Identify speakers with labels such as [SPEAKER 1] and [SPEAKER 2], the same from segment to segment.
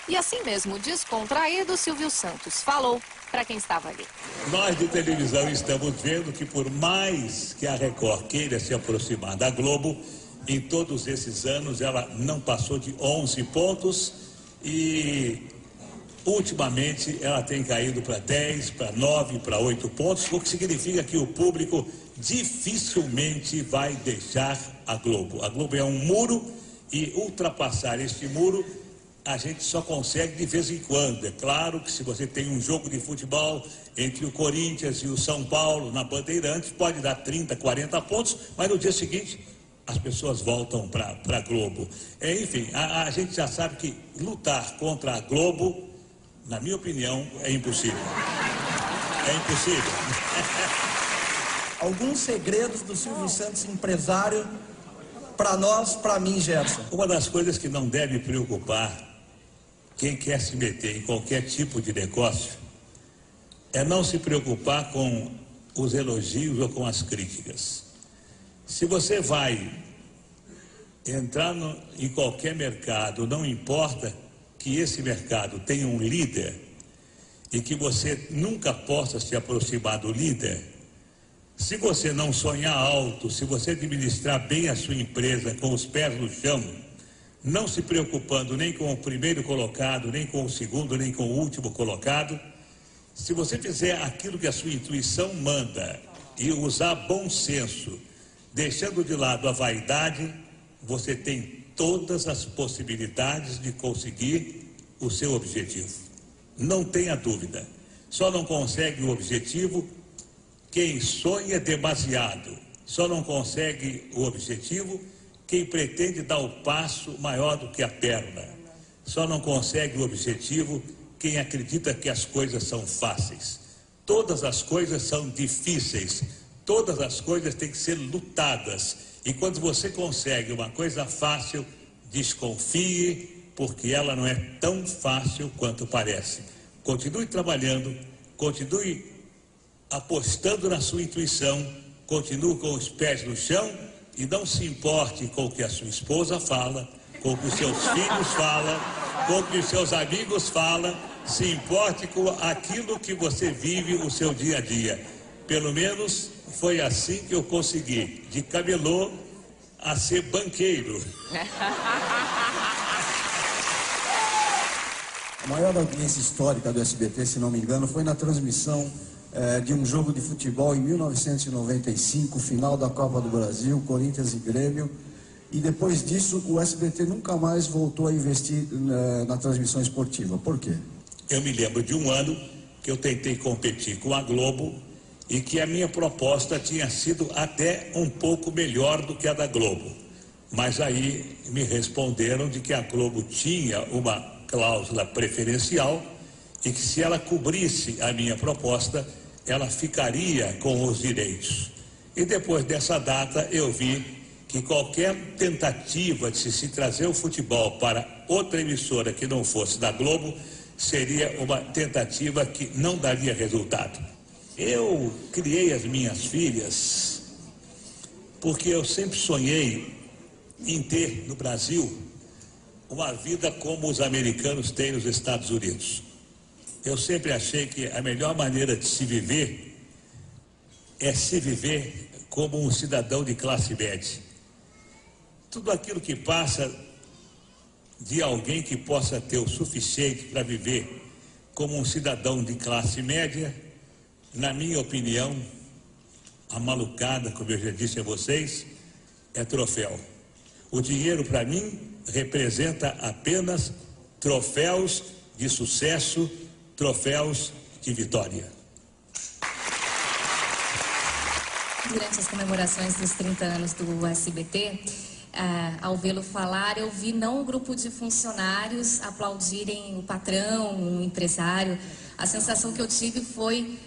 [SPEAKER 1] E assim mesmo, descontraído, Silvio Santos falou para quem estava ali.
[SPEAKER 2] Nós de televisão estamos vendo que por mais que a Record queira se aproximar da Globo, em todos esses anos ela não passou de 11 pontos e ultimamente ela tem caído para 10, para 9, para 8 pontos, o que significa que o público dificilmente vai deixar a Globo. A Globo é um muro e ultrapassar este muro a gente só consegue de vez em quando. É claro que se você tem um jogo de futebol entre o Corinthians e o São Paulo na Bandeirantes, pode dar 30, 40 pontos, mas no dia seguinte as pessoas voltam para a Globo. Enfim, a gente já sabe que lutar contra a Globo, na minha opinião, é impossível. É impossível.
[SPEAKER 3] Alguns segredos do Silvio Santos, empresário, para nós, para mim, Gerson.
[SPEAKER 2] Uma das coisas que não deve preocupar quem quer se meter em qualquer tipo de negócio é não se preocupar com os elogios ou com as críticas. Se você vai entrar em qualquer mercado, não importa que esse mercado tenha um líder e que você nunca possa se aproximar do líder, se você não sonhar alto, se você administrar bem a sua empresa com os pés no chão, não se preocupando nem com o primeiro colocado, nem com o segundo, nem com o último colocado, se você fizer aquilo que a sua intuição manda e usar bom senso, deixando de lado a vaidade, você tem todas as possibilidades de conseguir o seu objetivo. Não tenha dúvida. Só não consegue o objetivo quem sonha demasiado. Só não consegue o objetivo quem pretende dar o passo maior do que a perna. Só não consegue o objetivo quem acredita que as coisas são fáceis. Todas as coisas são difíceis. Todas as coisas têm que ser lutadas. E quando você consegue uma coisa fácil, desconfie, porque ela não é tão fácil quanto parece. Continue trabalhando, continue apostando na sua intuição, continue com os pés no chão e não se importe com o que a sua esposa fala, com o que os seus filhos falam, com o que os seus amigos falam, se importe com aquilo que você vive o seu dia a dia. Pelo menos foi assim que eu consegui, de camelô a ser banqueiro.
[SPEAKER 3] A maior audiência histórica do SBT, se não me engano, foi na transmissão de um jogo de futebol em 1995, final da Copa do Brasil, Corinthians e Grêmio. E depois disso, o SBT nunca mais voltou a investir na transmissão esportiva. Por quê?
[SPEAKER 2] Eu me lembro de um ano que eu tentei competir com a Globo e que a minha proposta tinha sido até um pouco melhor do que a da Globo. Mas aí me responderam de que a Globo tinha uma cláusula preferencial e que se ela cobrisse a minha proposta, ela ficaria com os direitos. E depois dessa data eu vi que qualquer tentativa de se trazer o futebol para outra emissora que não fosse da Globo seria uma tentativa que não daria resultado. Eu criei as minhas filhas porque eu sempre sonhei em ter no Brasil uma vida como os americanos têm nos Estados Unidos. Eu sempre achei que a melhor maneira de se viver é se viver como um cidadão de classe média. Tudo aquilo que passa de alguém que possa ter o suficiente para viver como um cidadão de classe média, na minha opinião, a malucada, como eu já disse a vocês, é troféu. O dinheiro, para mim, representa apenas troféus de sucesso, troféus de vitória.
[SPEAKER 4] Durante as comemorações dos 30 anos do SBT, ao vê-lo falar, eu vi não um grupo de funcionários aplaudirem o patrão, o empresário. A sensação que eu tive foi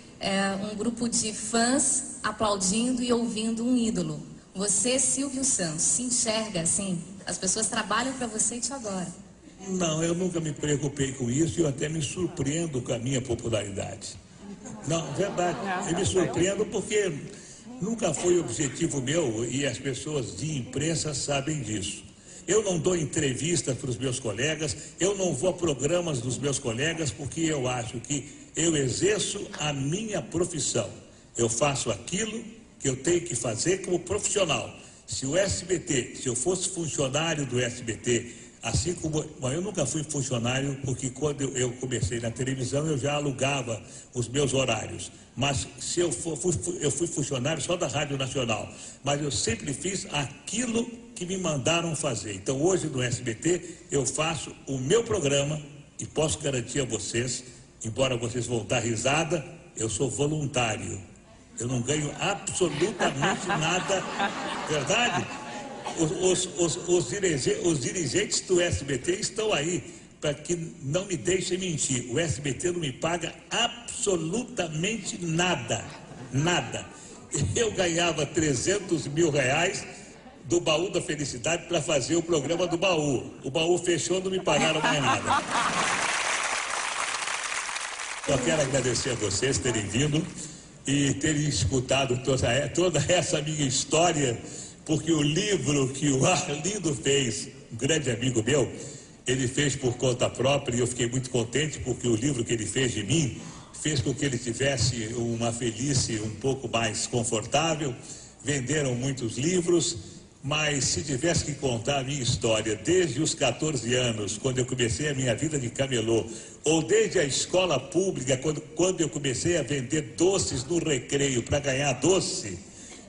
[SPEAKER 4] um grupo de fãs aplaudindo e ouvindo um ídolo. Você, Silvio Santos, se enxerga assim? As pessoas trabalham para você e te adoram.
[SPEAKER 2] Não, eu nunca me preocupei com isso e eu até me surpreendo com a minha popularidade. Não, verdade, eu me surpreendo porque nunca foi objetivo meu e as pessoas de imprensa sabem disso. eu não dou entrevista para os meus colegas, eu não vou a programas dos meus colegas, porque eu acho que eu exerço a minha profissão. Eu faço aquilo que eu tenho que fazer como profissional. Se o SBT, se eu fosse funcionário do SBT, assim como... Bom, eu nunca fui funcionário, porque quando eu comecei na televisão, eu já alugava os meus horários. Mas se eu fui funcionário só da Rádio Nacional. Mas eu sempre fiz aquilo que me mandaram fazer. Então, hoje no SBT, eu faço o meu programa e posso garantir a vocês, embora vocês vão dar risada, eu sou voluntário. Eu não ganho absolutamente nada, verdade? Os dirigentes do SBT estão aí para que não me deixem mentir. O SBT não me paga absolutamente nada, nada. Eu ganhava 300 mil reais do Baú da Felicidade para fazer o programa do Baú. O Baú fechou, não me pagaram mais nada. Eu quero agradecer a vocês terem vindo e terem escutado toda essa minha história, porque o livro que o Arlindo fez, um grande amigo meu, ele fez por conta própria, e eu fiquei muito contente, porque o livro que ele fez de mim fez com que ele tivesse uma velhice um pouco mais confortável. Venderam muitos livros, mas se tivesse que contar a minha história desde os 14 anos, quando eu comecei a minha vida de camelô, ou desde a escola pública, quando eu comecei a vender doces no recreio para ganhar doce,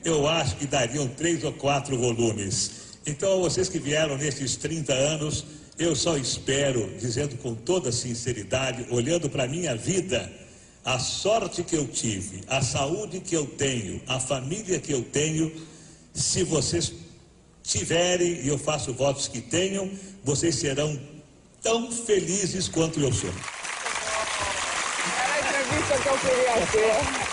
[SPEAKER 2] eu acho que dariam 3 ou 4 volumes. Então, vocês que vieram nesses 30 anos, eu só espero, dizendo com toda sinceridade, olhando para a minha vida, a sorte que eu tive, a saúde que eu tenho, a família que eu tenho, se vocês tiverem, e eu faço votos que tenham, vocês serão tão felizes quanto eu sou.
[SPEAKER 5] Era a entrevista que eu queria ter.